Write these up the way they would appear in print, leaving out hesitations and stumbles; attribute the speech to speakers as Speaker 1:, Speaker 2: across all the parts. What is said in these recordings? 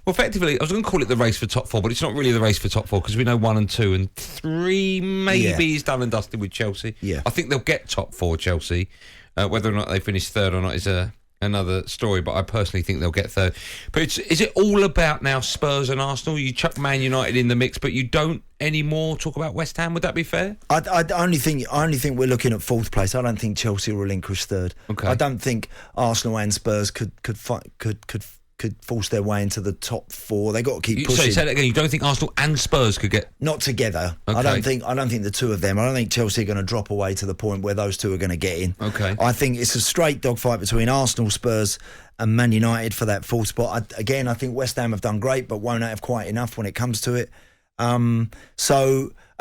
Speaker 1: Well, effectively, I was going to call it the race for top four, but it's not really the race for top four because we know 1 and 2 and 3 maybe is done and dusted with Chelsea.
Speaker 2: Yeah.
Speaker 1: I think they'll get top four, Chelsea. Whether or not they finish third or not is another story, but I personally think they'll get third. But is it all about now Spurs and Arsenal? You chuck Man United in the mix, but you don't anymore talk about West Ham. Would that be fair?
Speaker 2: I only think we're looking at fourth place. I don't think Chelsea will relinquish third.
Speaker 1: Okay.
Speaker 2: I don't think Arsenal and Spurs could force their way into the top four. They got to keep pushing.
Speaker 1: Sorry, say that again. You don't think Arsenal and Spurs could get
Speaker 2: not together?
Speaker 1: Okay.
Speaker 2: I don't think the two of them. I don't think Chelsea are going to drop away to the point where those two are going to get in.
Speaker 1: Okay.
Speaker 2: I think it's a straight dogfight between Arsenal, Spurs, and Man United for that fourth spot. I think West Ham have done great, but won't have quite enough when it comes to it. And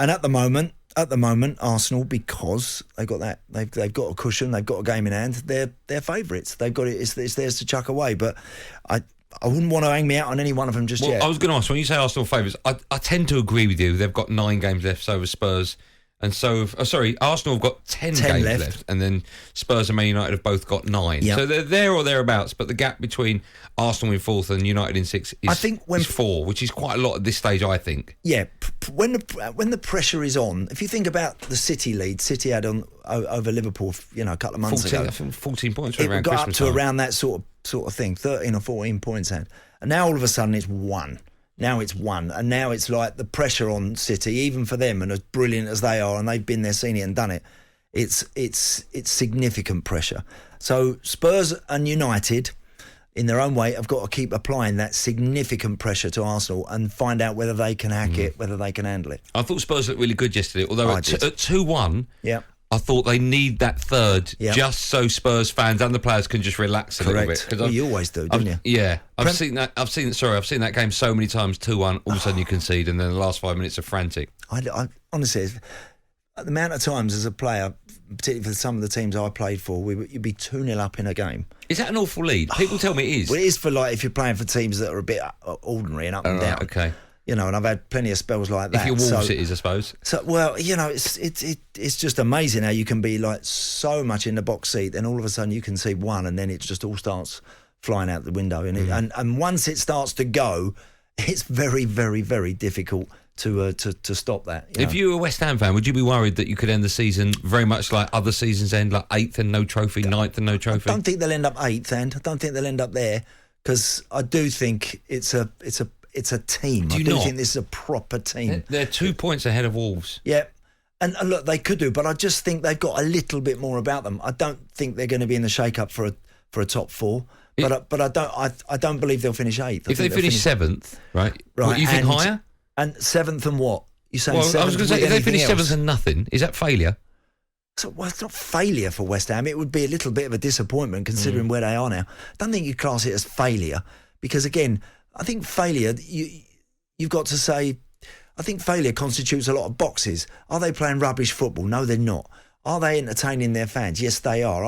Speaker 2: at the moment, Arsenal, because they've got that, they've got a cushion, they've got a game in hand. They're favourites. They've got it. It's theirs to chuck away. But I wouldn't want to hang me out on any one of them just yet.
Speaker 1: I was going to ask, when you say Arsenal favourites, I tend to agree with you. They've got 9 games left, so have Spurs. And so, Arsenal have got 10 games left, and then Spurs and Man United have both got 9.
Speaker 2: Yep.
Speaker 1: So they're there or thereabouts, but the gap between Arsenal in 4th and United in 6th is 4, which is quite a lot at this stage, I think.
Speaker 2: Yeah, when the pressure is on, if you think about the City lead, City had on over Liverpool, a couple of months ago.
Speaker 1: 14 points
Speaker 2: it
Speaker 1: around
Speaker 2: got
Speaker 1: Christmas
Speaker 2: up to
Speaker 1: time.
Speaker 2: around that sort of thing, 13 or 14 points had. And now all of a sudden it's 1. Now it's 1, and now it's like the pressure on City, even for them, and as brilliant as they are, and they've been there, seen it, and done it. It's significant pressure. So Spurs and United, in their own way, have got to keep applying that significant pressure to Arsenal and find out whether they can hack it, whether they can handle it.
Speaker 1: I thought Spurs looked really good yesterday, although at 2-1,
Speaker 2: yeah.
Speaker 1: I thought they need that third just so Spurs fans and the players can just relax a little bit.
Speaker 2: Well, you always do, don't you?
Speaker 1: Yeah, I've seen that game so many times. 2-1, all of a sudden you concede, and then the last 5 minutes are frantic.
Speaker 2: I honestly, the amount of times as a player, particularly for some of the teams I played for, you'd be 2-0 up in a game.
Speaker 1: Is that an awful lead? People tell me it is.
Speaker 2: Well, it is for if you're playing for teams that are a bit ordinary and up and down.
Speaker 1: Okay.
Speaker 2: And I've had plenty of spells like that.
Speaker 1: If you're Wolves, it is, I suppose.
Speaker 2: So, well, it's just amazing how you can be so much in the box seat, and all of a sudden you can see 1, and then it just all starts flying out the window. And once it starts to go, it's very, very, very difficult to stop that.
Speaker 1: If you were a West Ham fan, would you be worried that you could end the season very much like other seasons end, like 8th and no trophy, 9th and no trophy?
Speaker 2: I don't think they'll end up 8th, and I don't think they'll end up there, because I do think it's a team. I do think this is a proper team.
Speaker 1: They're 2 points ahead of Wolves.
Speaker 2: Yeah. And look, they could do, but I just think they've got a little bit more about them. I don't think they're going to be in the shake-up for a top 4. But I don't believe they'll finish 8th.
Speaker 1: If they finish 7th, right? What, you think higher?
Speaker 2: And 7th and what? You saying 7th?
Speaker 1: I was going to say, if they finish 7th and nothing, is that failure?
Speaker 2: So, it's not failure for West Ham. It would be a little bit of a disappointment considering where they are now. I don't think you class it as failure, because again, I think failure, you've got to say, I think failure constitutes a lot of boxes. Are they playing rubbish football? No, they're not. Are they entertaining their fans? Yes, they are.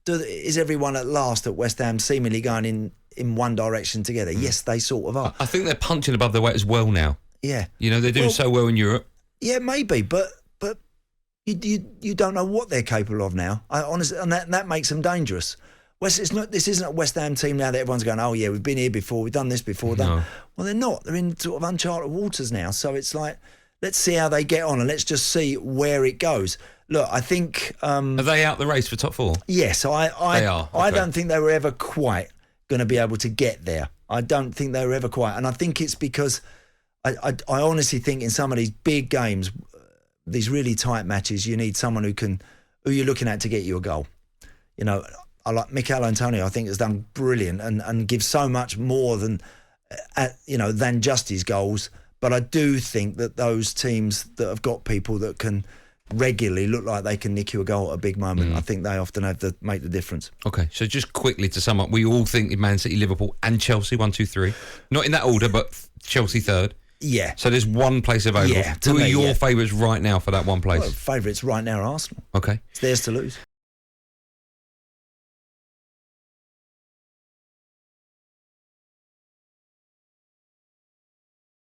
Speaker 2: Is everyone at last at West Ham seemingly going in one direction together? Yes, they sort of are.
Speaker 1: I think they're punching above their weight as well now.
Speaker 2: Yeah.
Speaker 1: They're doing so well in Europe.
Speaker 2: Yeah, maybe, but you don't know what they're capable of now. Honestly, and that makes them dangerous. This isn't a West Ham team now that everyone's going, oh yeah, we've been here before, we've done this before.
Speaker 1: No.
Speaker 2: Well, they're not. They're in sort of uncharted waters now. So it's like, let's see how they get on, and let's just see where it goes. Look, I think...
Speaker 1: are they out the race for top 4?
Speaker 2: Yes,
Speaker 1: They are. Okay.
Speaker 2: I don't think they were ever quite going to be able to get there. I don't think they were ever quite. And I think it's because I honestly think in some of these big games, these really tight matches, you need someone who you're looking at to get you a goal. I like Mikel Antonio. I think has done brilliant and gives so much more than just his goals. But I do think that those teams that have got people that can regularly look like they can nick you a goal at a big moment, I think they often have to make the difference. Okay, so just quickly to sum up, we all think in Man City, Liverpool and Chelsea, 1, 2, 3. Not in that order, but Chelsea third. Yeah. So there's one place available. Yeah, who are your favourites right now for that one place? Well, favourites right now are Arsenal. Okay. It's theirs to lose.